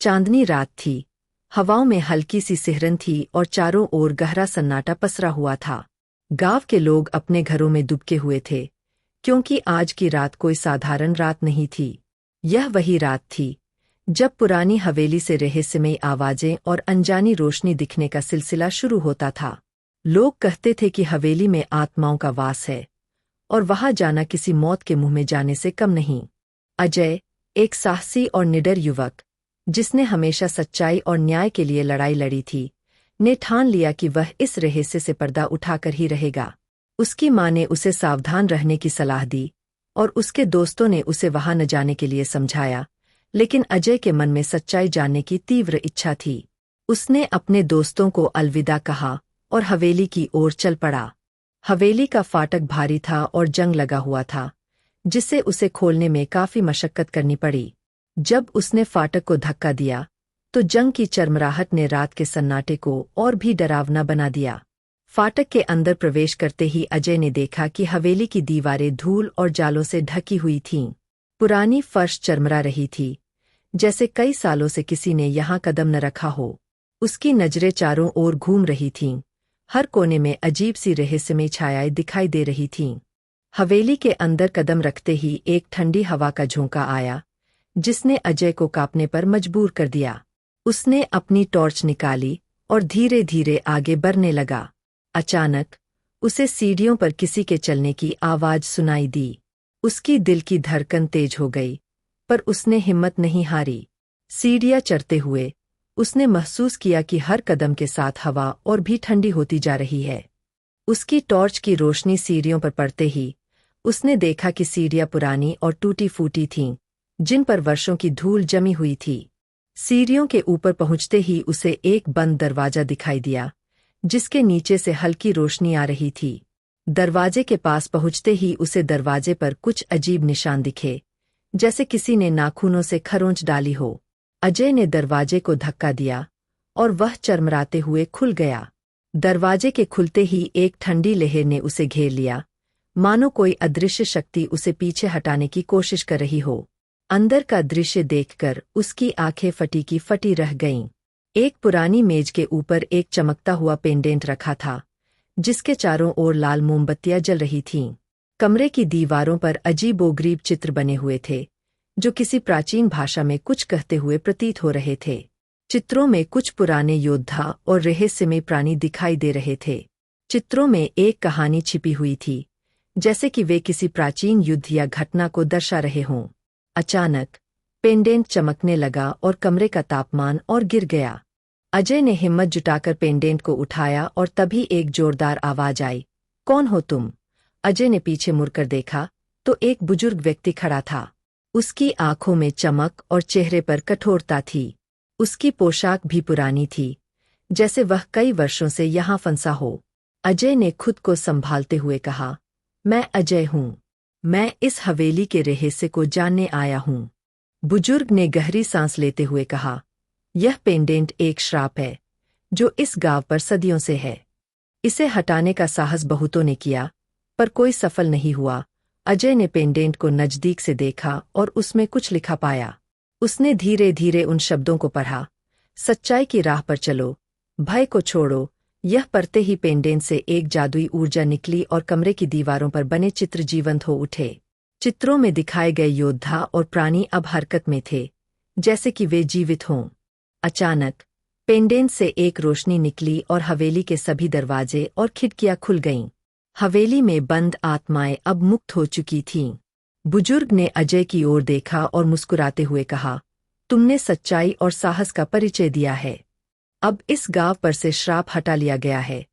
चांदनी रात थी। हवाओं में हल्की सी सिहरन थी और चारों ओर गहरा सन्नाटा पसरा हुआ था। गांव के लोग अपने घरों में दुबके हुए थे, क्योंकि आज की रात कोई साधारण रात नहीं थी। यह वही रात थी जब पुरानी हवेली से रहस्यमयी आवाजें और अनजानी रोशनी दिखने का सिलसिला शुरू होता था। लोग कहते थे कि हवेली में आत्माओं का वास है और वहां जाना किसी मौत के मुंह में जाने से कम नहीं। अजय, एक साहसी और निडर युवक जिसने हमेशा सच्चाई और न्याय के लिए लड़ाई लड़ी थी, ने ठान लिया कि वह इस रहस्य से पर्दा उठाकर ही रहेगा। उसकी मां ने उसे सावधान रहने की सलाह दी और उसके दोस्तों ने उसे वहां न जाने के लिए समझाया, लेकिन अजय के मन में सच्चाई जानने की तीव्र इच्छा थी। उसने अपने दोस्तों को अलविदा कहा और हवेली की ओर चल पड़ा। हवेली का फाटक भारी था और जंग लगा हुआ था, जिसे उसे खोलने में काफी मशक्कत करनी पड़ी। जब उसने फाटक को धक्का दिया तो जंग की चरमराहट ने रात के सन्नाटे को और भी डरावना बना दिया। फाटक के अंदर प्रवेश करते ही अजय ने देखा कि हवेली की दीवारें धूल और जालों से ढकी हुई थीं। पुरानी फर्श चरमरा रही थी, जैसे कई सालों से किसी ने यहाँ कदम न रखा हो। उसकी नजरें चारों ओर घूम रही थीं। हर कोने में अजीब सी रहस्यमयी छायाएं दिखाई दे रही थीं। हवेली के अंदर कदम रखते ही एक ठंडी हवा का झोंका आया, जिसने अजय को कांपने पर मजबूर कर दिया। उसने अपनी टॉर्च निकाली और धीरे धीरे आगे बढ़ने लगा। अचानक उसे सीढ़ियों पर किसी के चलने की आवाज सुनाई दी। उसकी दिल की धड़कन तेज हो गई, पर उसने हिम्मत नहीं हारी। सीढ़ियां चढ़ते हुए उसने महसूस किया कि हर कदम के साथ हवा और भी ठंडी होती जा रही है। उसकी टॉर्च की रोशनी सीढ़ियों पर पड़ते ही उसने देखा कि सीढ़ियां पुरानी और टूटी फूटी थीं, जिन पर वर्षों की धूल जमी हुई थी। सीढ़ियों के ऊपर पहुंचते ही उसे एक बंद दरवाजा दिखाई दिया, जिसके नीचे से हल्की रोशनी आ रही थी। दरवाजे के पास पहुंचते ही उसे दरवाजे पर कुछ अजीब निशान दिखे, जैसे किसी ने नाखूनों से खरोंच डाली हो। अजय ने दरवाजे को धक्का दिया और वह चरमराते हुए खुल गया। दरवाजे के खुलते ही एक ठंडी लहर ने उसे घेर लिया, मानो कोई अदृश्य शक्ति उसे पीछे हटाने की कोशिश कर रही हो। अंदर का दृश्य देखकर उसकी आंखें फटी की फटी रह गईं। एक पुरानी मेज के ऊपर एक चमकता हुआ पेंडेंट रखा था, जिसके चारों ओर लाल मोमबत्तियां जल रही थीं। कमरे की दीवारों पर अजीबोगरीब चित्र बने हुए थे, जो किसी प्राचीन भाषा में कुछ कहते हुए प्रतीत हो रहे थे। चित्रों में कुछ पुराने योद्धा और रहस्यमय प्राणी दिखाई दे रहे थे। चित्रों में एक कहानी छिपी हुई थी, जैसे कि वे किसी प्राचीन युद्ध या घटना को दर्शा रहे हों। अचानक पेंडेंट चमकने लगा और कमरे का तापमान और गिर गया। अजय ने हिम्मत जुटाकर पेंडेंट को उठाया और तभी एक जोरदार आवाज आई, "कौन हो तुम?" अजय ने पीछे मुड़कर देखा तो एक बुजुर्ग व्यक्ति खड़ा था। उसकी आंखों में चमक और चेहरे पर कठोरता थी। उसकी पोशाक भी पुरानी थी, जैसे वह कई वर्षों से यहाँ फंसा हो। अजय ने खुद को संभालते हुए कहा, "मैं अजय हूँ। मैं इस हवेली के रहस्य को जानने आया हूँ।" बुजुर्ग ने गहरी सांस लेते हुए कहा, "यह पेंडेंट एक श्राप है, जो इस गांव पर सदियों से है। इसे हटाने का साहस बहुतों ने किया, पर कोई सफल नहीं हुआ।" अजय ने पेंडेंट को नजदीक से देखा और उसमें कुछ लिखा पाया। उसने धीरे धीरे उन शब्दों को पढ़ा, "सच्चाई की राह पर चलो, भय को छोड़ो।" यह पढ़ते ही पेंडेंट से एक जादुई ऊर्जा निकली और कमरे की दीवारों पर बने चित्र जीवंत हो उठे। चित्रों में दिखाए गए योद्धा और प्राणी अब हरकत में थे, जैसे कि वे जीवित हों। अचानक पेंडेंट से एक रोशनी निकली और हवेली के सभी दरवाजे और खिड़कियां खुल गईं। हवेली में बंद आत्माएं अब मुक्त हो चुकी थीं। बुजुर्ग ने अजय की ओर देखा और मुस्कुराते हुए कहा, "तुमने सच्चाई और साहस का परिचय दिया है। अब इस गांव पर से श्राप हटा लिया गया है।"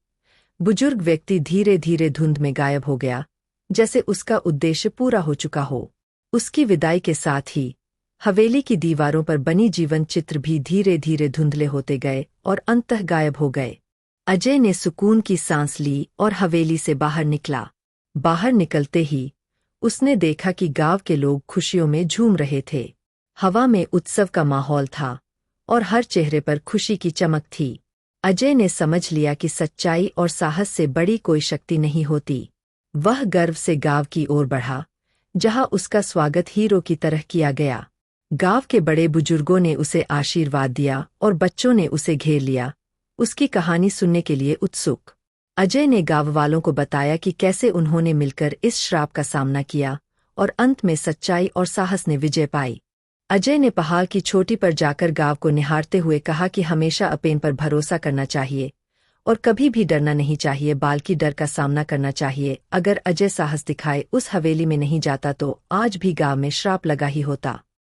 बुजुर्ग व्यक्ति धीरे धीरे धुंध में गायब हो गया, जैसे उसका उद्देश्य पूरा हो चुका हो। उसकी विदाई के साथ ही हवेली की दीवारों पर बनी जीवन चित्र भी धीरे धीरे धुंधले होते गए और अंततः गायब हो गए। अजय ने सुकून की सांस ली और हवेली से बाहर निकला। बाहर निकलते ही उसने देखा कि गांव के लोग खुशियों में झूम रहे थे। हवा में उत्सव का माहौल था और हर चेहरे पर खुशी की चमक थी। अजय ने समझ लिया कि सच्चाई और साहस से बड़ी कोई शक्ति नहीं होती। वह गर्व से गांव की ओर बढ़ा, जहां उसका स्वागत हीरो की तरह किया गया। गांव के बड़े बुजुर्गों ने उसे आशीर्वाद दिया और बच्चों ने उसे घेर लिया, उसकी कहानी सुनने के लिए उत्सुक। अजय ने गांव वालों को बताया कि कैसे उन्होंने मिलकर इस श्राप का सामना किया और अंत में सच्चाई और साहस ने विजय पाई। अजय ने पहाड़ की चोटी पर जाकर गांव को निहारते हुए कहा कि हमेशा अपने पर भरोसा करना चाहिए और कभी भी डरना नहीं चाहिए, बल्कि डर का सामना करना चाहिए। अगर अजय साहस दिखाए उस हवेली में नहीं जाता तो आज भी गांव में श्राप लगा ही होता।